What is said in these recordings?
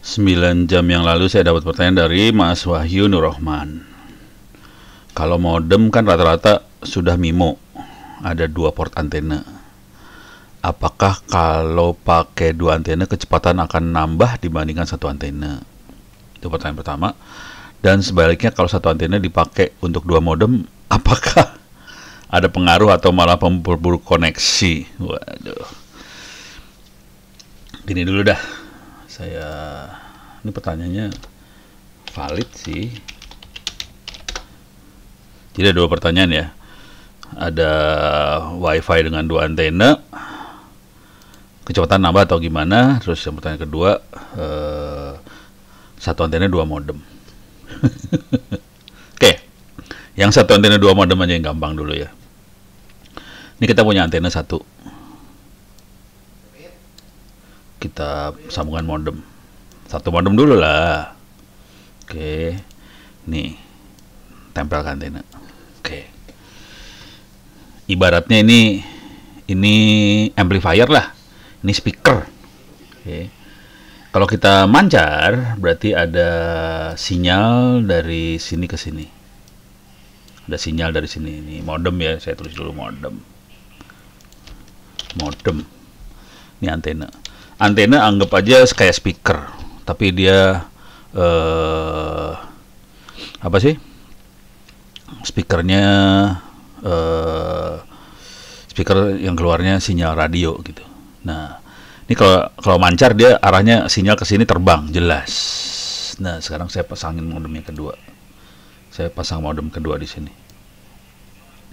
9 jam yang lalu saya dapat pertanyaan dari Mas Wahyu Nurrohman. Kalau modem kan rata-rata sudah MIMO, ada 2 port antena. Apakah kalau pakai 2 antena kecepatan akan nambah dibandingkan 1 antena? Itu pertanyaan pertama. Dan sebaliknya kalau 1 antena dipakai untuk 2 modem, apakah ada pengaruh atau malah memperburuk koneksi? Waduh. Gini dulu dah. Ini pertanyaannya valid sih. Jadi ada 2 pertanyaan ya. Ada WiFi dengan 2 antena, kecepatan nambah atau gimana? Terus yang pertanyaan kedua, 1 antena 2 modem. Oke, yang 1 antena 2 modem aja yang gampang dulu ya. Ini kita punya antena 1. Kita sambungan modem. 1 modem dulu lah. Oke, nih tempel ke antena. Oke, ibaratnya ini amplifier lah, ini speaker. Oke, kalau kita mancar berarti ada sinyal dari sini ke sini. Ada sinyal dari sini. Ini modem ya, saya tulis dulu modem. Ini antena. Antena anggap aja kayak speaker, tapi dia apa sih? Speakernya speaker yang keluarnya sinyal radio gitu. Nah, ini kalau mancar dia arahnya sinyal ke sini terbang jelas. Nah, sekarang saya pasangin modem yang kedua. Saya pasang modem kedua di sini.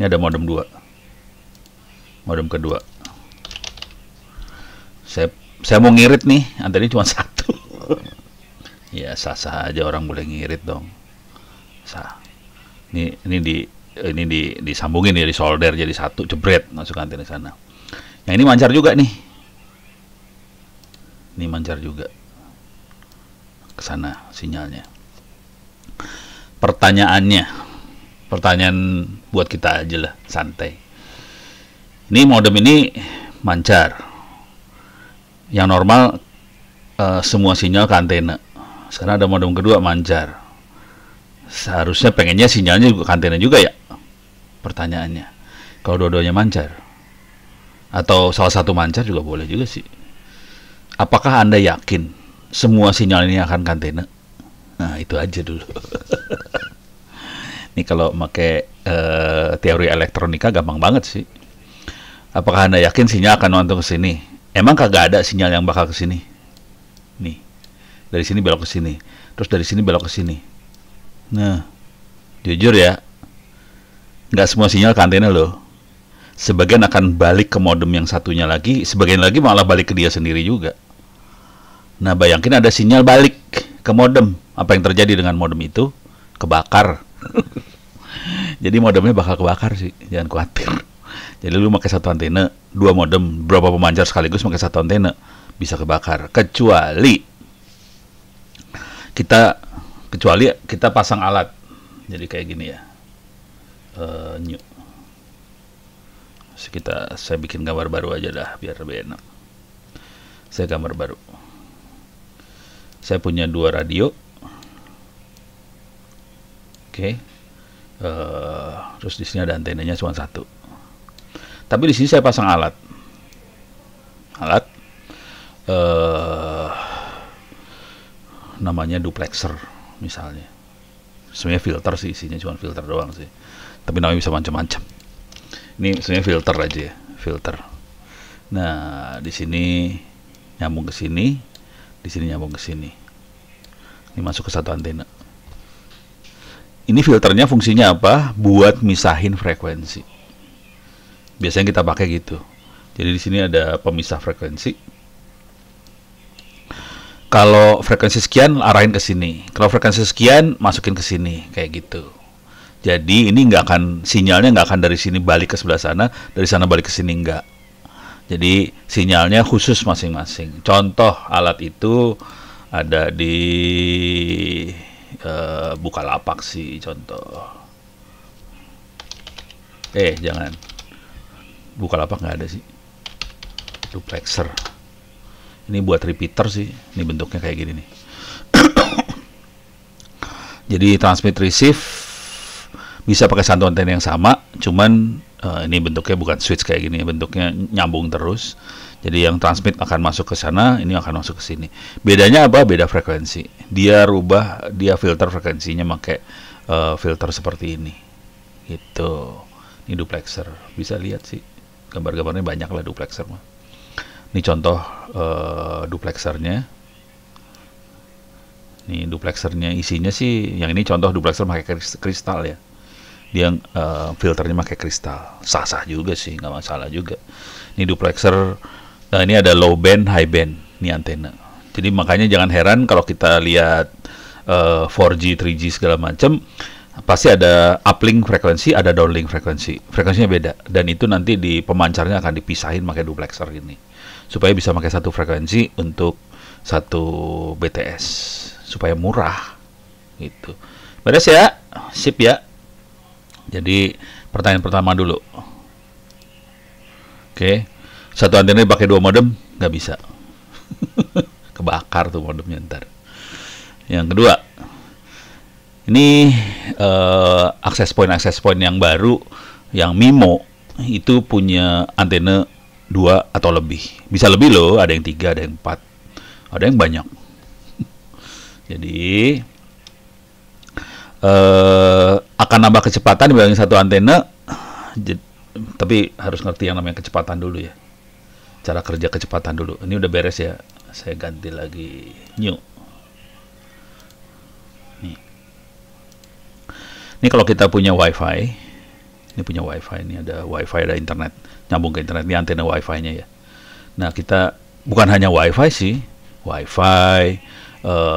Ini ada modem 2. Modem kedua. Saya mau ngirit nih, antenanya cuma 1. Ya sah-sah aja, orang boleh ngirit dong. Sah. Ini disambungin ya, disolder jadi 1, jebret masuk antena sana. Yang ini mancar juga nih. Ini mancar juga ke sana sinyalnya. Pertanyaan buat kita aja lah, santai. Ini modem ini mancar. Yang normal semua sinyal ke antena. Sekarang ada modem kedua mancar. Seharusnya pengennya sinyalnya juga ke antena juga ya. Pertanyaannya, kalau dua-duanya mancar atau salah satu mancar juga boleh juga sih. Apakah Anda yakin semua sinyal ini akan ke antena? Nah, itu aja dulu. Ini kalau pakai teori elektronika gampang banget sih. Apakah Anda yakin sinyal akan nonton ke sini? Emang kagak ada sinyal yang bakal ke sini? Nih, dari sini belok ke sini, terus dari sini belok ke sini. Nah, jujur ya, nggak semua sinyal ke antena loh. Sebagian akan balik ke modem yang satunya lagi, sebagian lagi malah balik ke dia sendiri juga. Nah, bayangin ada sinyal balik ke modem. Apa yang terjadi dengan modem itu? Kebakar. Jadi modemnya bakal kebakar sih, jangan khawatir. Jadi lu pakai 1 antena, 2 modem, berapa pemancar sekaligus pakai 1 antena, bisa kebakar. Kecuali kita pasang alat. Jadi kayak gini ya. New. Saya bikin gambar baru aja dah biar lebih enak. Saya gambar baru. Saya punya 2 radio. Oke. Terus di sini ada antenanya cuma 1. Tapi di sini saya pasang alat namanya duplexer misalnya. Sebenarnya filter sih, isinya cuma filter doang sih. Tapi namanya bisa macam-macam. Ini sebenarnya filter aja ya, filter. Nah, di sini nyambung ke sini, di sini nyambung ke sini. Ini masuk ke 1 antena. Ini filternya fungsinya apa? Buat misahin frekuensi. Biasanya kita pakai gitu. Jadi di sini ada pemisah frekuensi. Kalau frekuensi sekian arahin ke sini. Kalau frekuensi sekian masukin ke sini, kayak gitu. Jadi ini sinyalnya nggak akan dari sini balik ke sebelah sana, dari sana balik ke sini nggak. Jadi sinyalnya khusus masing-masing. Contoh alat itu ada di Bukalapak sih contoh. Jangan. Bukalapak nggak ada sih. Duplexer. Ini buat repeater sih. Ini bentuknya kayak gini nih. Jadi transmit receive bisa pakai satu antena yang sama, cuman ini bentuknya bukan switch kayak gini, bentuknya nyambung terus. Jadi yang transmit akan masuk ke sana, ini akan masuk ke sini. Bedanya apa? Beda frekuensi. Dia filter frekuensinya pakai filter seperti ini. Gitu. Ini duplexer. Bisa lihat sih. Gambar-gambarnya banyak lah duplexer mah. Ini contoh duplexernya. Nih duplexernya isinya sih, yang ini contoh duplexer pakai kristal ya. Dia filternya pakai kristal. Sah-sah juga sih, nggak masalah juga. Ini duplexer. Nah, ini ada low band, high band, ini antena. Jadi makanya jangan heran kalau kita lihat 4G, 3G segala macam, pasti ada uplink frekuensi, ada downlink frekuensi. Frekuensinya beda, dan itu nanti di pemancarnya akan dipisahin pakai duplexer ini, supaya bisa pakai satu frekuensi untuk satu BTS, supaya murah. Gitu. Beres ya, sip ya. Jadi pertanyaan pertama dulu. Oke. Satu antena pakai 2 modem, nggak bisa. Kebakar tuh modemnya ntar. Yang kedua, ini access point yang baru, yang MIMO, itu punya antena 2 atau lebih. Bisa lebih loh, ada yang 3, ada yang 4, ada yang banyak. Jadi, akan nambah kecepatan dibanding satu antena, tapi harus ngerti yang namanya kecepatan dulu ya. Cara kerja kecepatan dulu. Ini udah beres ya. Saya ganti lagi new. Ini kalau kita punya WiFi, ini punya WiFi, ini ada WiFi, ada internet, nyambung ke internet. Ini antena WiFi-nya ya. Nah, kita bukan hanya WiFi sih, WiFi,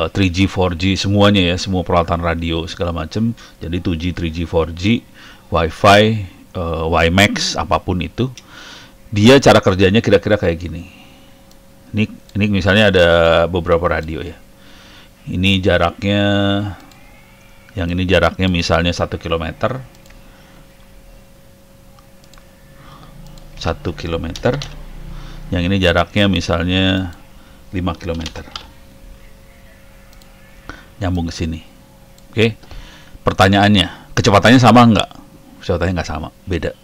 3G, 4G, semuanya ya, semua peralatan radio segala macam. Jadi 2G, 3G, 4G, WiFi, WiMAX, apapun itu. Dia cara kerjanya kira-kira kayak gini. Ini misalnya ada beberapa radio ya. Ini jaraknya, yang ini jaraknya misalnya 1 km. 1 km. Yang ini jaraknya misalnya 5 km. Nyambung ke sini. Oke. Pertanyaannya, kecepatannya sama nggak? Kecepatannya nggak sama, beda.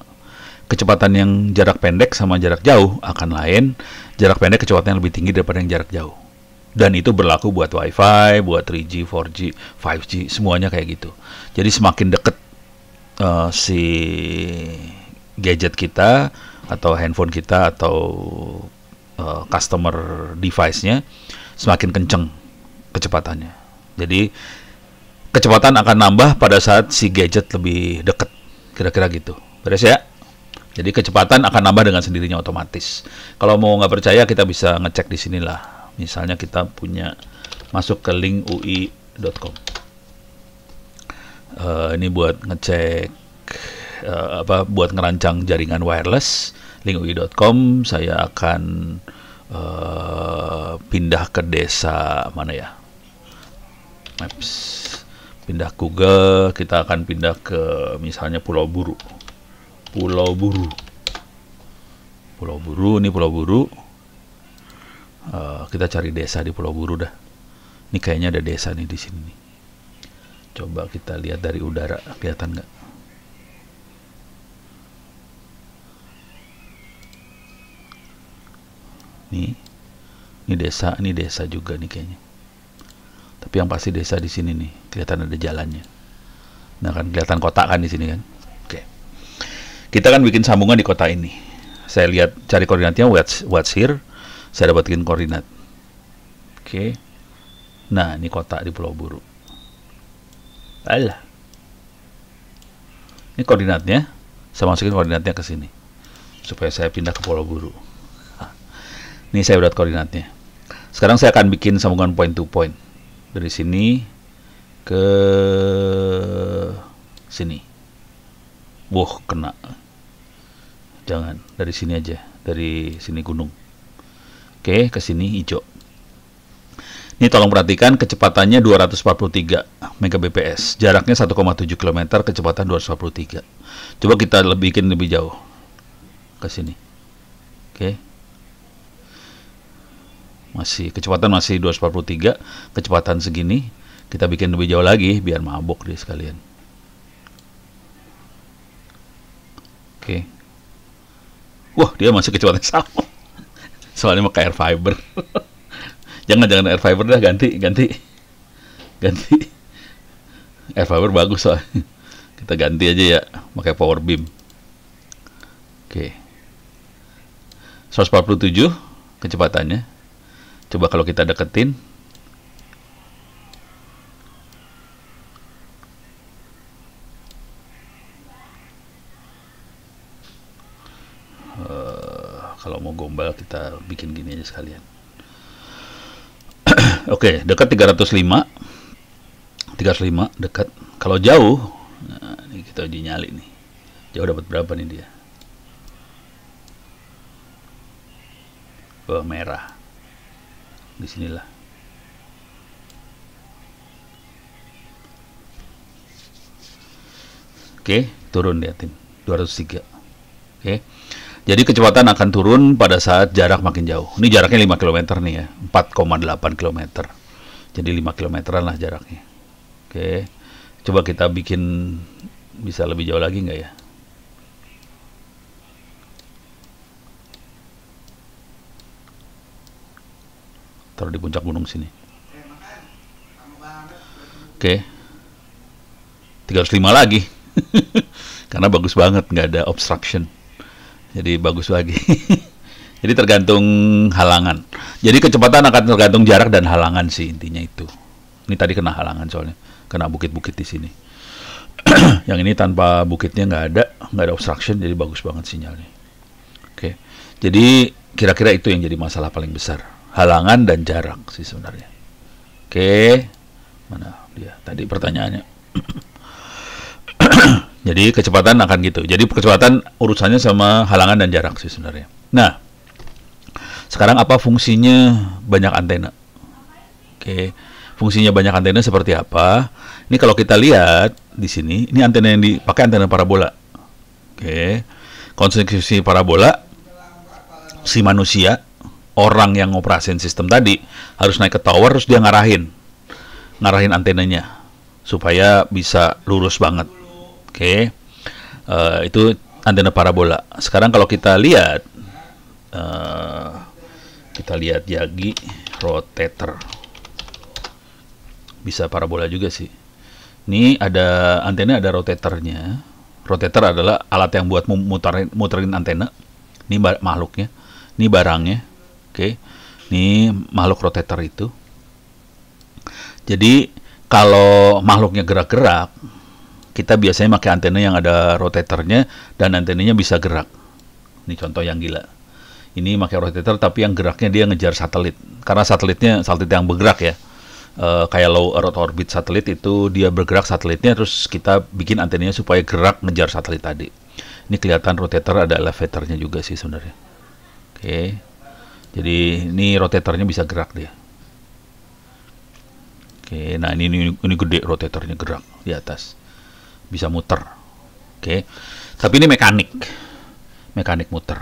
Kecepatan yang jarak pendek sama jarak jauh akan lain. Jarak pendek kecepatannya lebih tinggi daripada yang jarak jauh. Dan itu berlaku buat Wi-Fi, buat 3G, 4G, 5G, semuanya kayak gitu. Jadi semakin dekat si gadget kita, atau handphone kita, atau customer device-nya, semakin kenceng kecepatannya. Jadi kecepatan akan nambah pada saat si gadget lebih dekat. Kira-kira gitu. Beres ya? Jadi kecepatan akan nambah dengan sendirinya otomatis. Kalau mau nggak percaya, kita bisa ngecek di sinilah. Misalnya kita punya, masuk ke link ui.com. Ini buat ngecek buat ngerancang jaringan wireless. Link ui.com. Saya akan pindah ke desa mana ya? Maps. Pindah Google. Kita akan pindah ke misalnya Pulau Buru. Pulau Buru, ini Pulau Buru. Kita cari desa di Pulau Buru dah. Ini kayaknya ada desa nih di sini nih. Coba kita lihat dari udara, kelihatan nggak? Ini desa juga nih kayaknya. Tapi yang pasti desa di sini nih, kelihatan ada jalannya. Nah kan kelihatan kota kan di sini kan? Kita kan bikin sambungan di kota ini. Saya lihat, cari koordinatnya, what's here. Saya dapetin koordinat. Oke. Nah, ini kota di Pulau Buru. Alah. Ini koordinatnya. Saya masukin koordinatnya ke sini. Supaya saya pindah ke Pulau Buru. Ini saya udah koordinatnya. Sekarang saya akan bikin sambungan point to point. Dari sini ke sini. Wah, kena. Jangan, dari sini aja, dari sini gunung. Oke, ke sini hijau. Ini tolong perhatikan, kecepatannya 243 Mbps, jaraknya 1,7 km, kecepatan 243. Coba kita bikin lebih jauh. Ke sini. Oke. Kecepatan masih 243, kecepatan segini. Kita bikin lebih jauh lagi biar mabok dia sekalian. Oke. Wah, dia masuk kecepatan sama. Soalnya pakai air fiber. Jangan air fiber dah, ganti. Air fiber bagus soalnya. Kita ganti aja ya, pakai power beam. Oke. 147 kecepatannya. Coba kalau kita deketin. Kalau mau gombal kita bikin gini aja sekalian. Oke, dekat 305 dekat. Kalau jauh, nah ini kita uji nyali nih. Jauh dapat berapa nih dia? Oh, merah. Di sinilah. Oke, turun dia tim 203. Oke. Jadi kecepatan akan turun pada saat jarak makin jauh. Ini jaraknya 5 km nih ya, 4,8 km. Jadi 5 km lah jaraknya. Oke, coba kita bikin bisa lebih jauh lagi nggak ya? Taruh di puncak gunung sini. Oke, 305 lagi. Karena bagus banget, nggak ada obstruction. Jadi bagus lagi. Jadi tergantung halangan. Jadi kecepatan akan tergantung jarak dan halangan sih intinya itu. Ini tadi kena halangan soalnya, kena bukit-bukit di sini. Yang ini tanpa bukitnya nggak ada obstruction, jadi bagus banget sinyalnya. Oke. Jadi kira-kira itu yang jadi masalah paling besar, halangan dan jarak sih sebenarnya. Oke. Mana dia? Tadi pertanyaannya. Jadi kecepatan akan gitu. Jadi kecepatan urusannya sama halangan dan jarak sih sebenarnya. Nah, sekarang apa fungsinya banyak antena? Oke, fungsinya banyak antena seperti apa? Ini kalau kita lihat di sini, ini antena yang dipakai antena parabola. Oke, konstruksi parabola, si manusia, orang yang ngoperasin sistem tadi harus naik ke tower, terus dia ngarahin antenanya supaya bisa lurus banget. Oke, itu antena parabola. Sekarang kalau kita lihat Yagi rotator, bisa parabola juga sih. Ini ada antena, ada rotatornya. Rotator adalah alat yang buat muterin antena. Ini makhluknya, ini barangnya. Oke, ini makhluk rotator itu. Jadi kalau makhluknya gerak-gerak, kita biasanya pakai antena yang ada rotatornya dan antenanya bisa gerak. Ini contoh yang gila. Ini pakai rotator tapi yang geraknya dia ngejar satelit. Karena satelit yang bergerak ya. Kayak low Earth orbit satelit itu dia bergerak satelitnya, terus kita bikin antenanya supaya gerak ngejar satelit tadi. Ini kelihatan rotator ada elevatornya juga sih sebenarnya. Oke. Jadi ini rotatornya bisa gerak dia. Oke, nah ini gede rotatornya gerak di atas. Bisa muter. Oke. Tapi ini mekanik muter.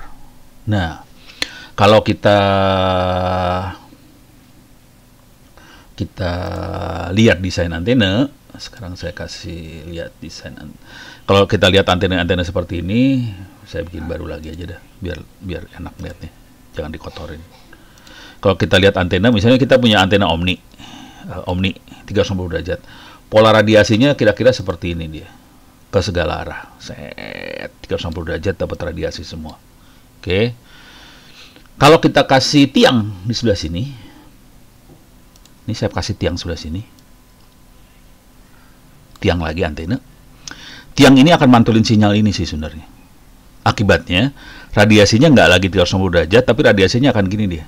Nah, kalau kita lihat desain antena, sekarang saya kasih lihat desain. Kalau kita lihat antena seperti ini, saya bikin baru lagi aja dah, biar enak lihatnya. Jangan dikotorin. Kalau kita lihat antena, misalnya kita punya antena Omni 360 derajat. Pola radiasinya kira-kira seperti ini dia. Ke segala arah. 360 derajat dapat radiasi semua. Oke. Kalau kita kasih tiang di sebelah sini. Ini saya kasih tiang sebelah sini. Tiang lagi antena. Tiang ini akan mantulin sinyal ini sih sebenarnya. Akibatnya radiasinya nggak lagi 360 derajat, tapi radiasinya akan gini dia.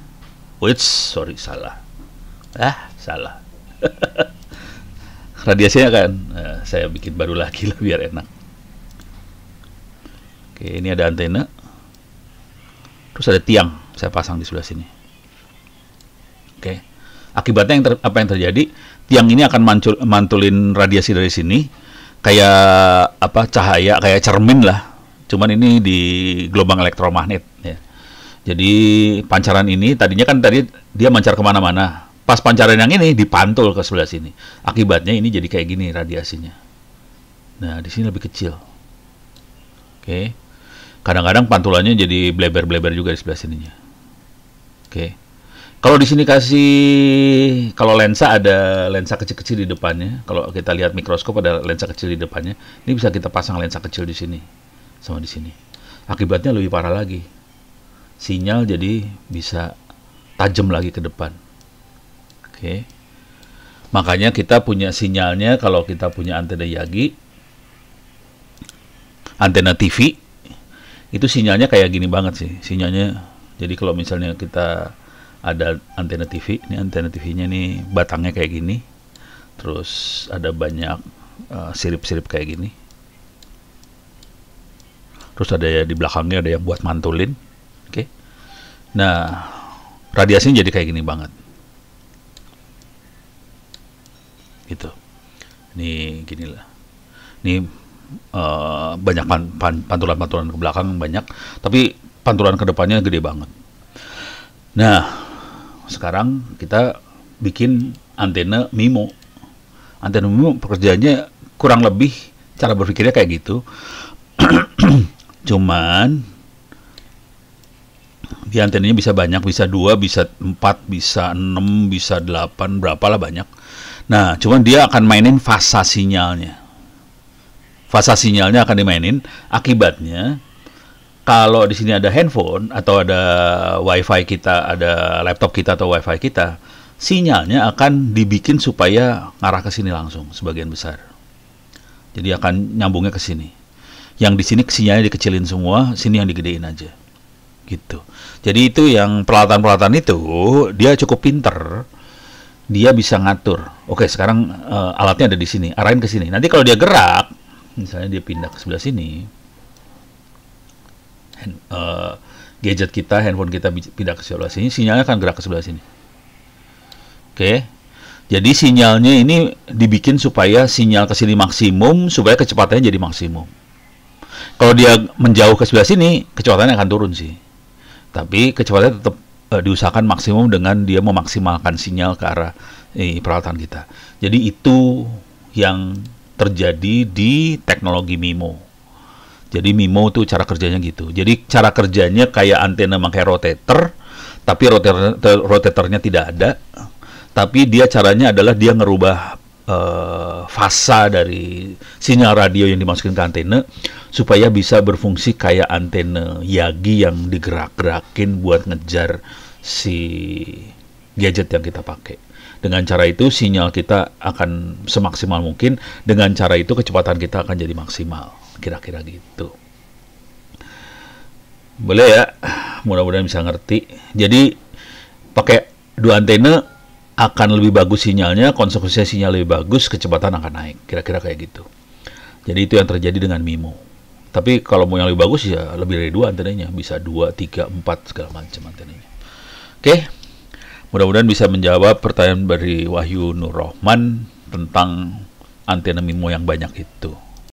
Sorry, salah. Salah. Radiasinya kan, saya bikin baru lagi lah biar enak. Oke, ini ada antena. Terus ada tiang, saya pasang di sebelah sini. Oke, akibatnya apa yang terjadi? Tiang ini akan mantulin radiasi dari sini, kayak cahaya, kayak cermin lah. Cuman ini di gelombang elektromagnet. Ya. Jadi pancaran ini tadi dia mancar kemana-mana. pas pancaran yang ini dipantul ke sebelah sini. Akibatnya ini jadi kayak gini radiasinya. Nah, di sini lebih kecil. Oke. Kadang-kadang pantulannya jadi bleber-bleber juga di sebelah sininya. Oke. Kalau di sini kalau lensa ada lensa kecil-kecil di depannya. Kalau kita lihat mikroskop ada lensa kecil di depannya. Ini bisa kita pasang lensa kecil di sini sama di sini. Akibatnya lebih parah lagi. Sinyal jadi bisa tajam lagi ke depan. Oke. Makanya kita punya sinyalnya kalau kita punya antena Yagi, antena TV, itu sinyalnya kayak gini banget sih. Sinyalnya, jadi kalau misalnya kita ada antena TV, ini antena TV-nya nih batangnya kayak gini, terus ada banyak sirip-sirip kayak gini, terus ada ya di belakangnya ada yang buat mantulin. Oke. Nah, radiasinya jadi kayak gini banget. Gitu. Ini gini lah. Ini banyak pantulan-pantulan ke belakang banyak, tapi pantulan ke depannya gede banget. Nah, sekarang kita bikin antena MIMO. Antena MIMO pekerjaannya kurang lebih cara berpikirnya kayak gitu. Cuman di antenanya bisa banyak, bisa 2, bisa 4, bisa 6, bisa 8, berapalah banyak. Nah, cuman dia akan mainin fasa sinyalnya. Fasa sinyalnya akan dimainin. Akibatnya kalau di sini ada handphone atau ada wifi kita, ada laptop kita atau wifi kita, sinyalnya akan dibikin supaya ngarah ke sini langsung sebagian besar. Jadi akan nyambungnya ke sini. Yang di sini sinyalnya dikecilin semua, sini yang digedein aja. Gitu. Jadi itu yang peralatan-peralatan itu dia cukup pinter. Dia bisa ngatur. Oke, sekarang alatnya ada di sini, arahin ke sini. Nanti kalau dia gerak, misalnya dia pindah ke sebelah sini, gadget kita, handphone kita pindah ke sebelah sini, sinyalnya akan gerak ke sebelah sini. Oke. Jadi sinyalnya ini dibikin supaya sinyal ke sini maksimum, supaya kecepatannya jadi maksimum. Kalau dia menjauh ke sebelah sini, kecepatannya akan turun sih. Tapi kecepatannya tetap diusahakan maksimum dengan dia memaksimalkan sinyal ke arah peralatan kita. Jadi itu yang terjadi di teknologi MIMO. Jadi MIMO itu cara kerjanya gitu. Jadi cara kerjanya kayak antena pakai rotator, tapi rotatornya tidak ada. Tapi dia caranya adalah dia ngerubah fasa dari sinyal radio yang dimasukin ke antena supaya bisa berfungsi kayak antena Yagi yang digerak-gerakin buat ngejar si gadget yang kita pakai. Dengan cara itu sinyal kita akan semaksimal mungkin. Dengan cara itu kecepatan kita akan jadi maksimal. Kira-kira gitu. Boleh ya? Mudah-mudahan bisa ngerti. Jadi pakai 2 antena akan lebih bagus sinyalnya, konsekuensinya sinyal lebih bagus, kecepatan akan naik. Kira-kira kayak gitu. Jadi itu yang terjadi dengan MIMO. Tapi kalau mau yang lebih bagus ya lebih dari 2 antenanya. Bisa 2, 3, 4 segala macam antenanya. Oke. Mudah-mudahan bisa menjawab pertanyaan dari Wahyu Nur Rahman tentang antena MIMO yang banyak itu.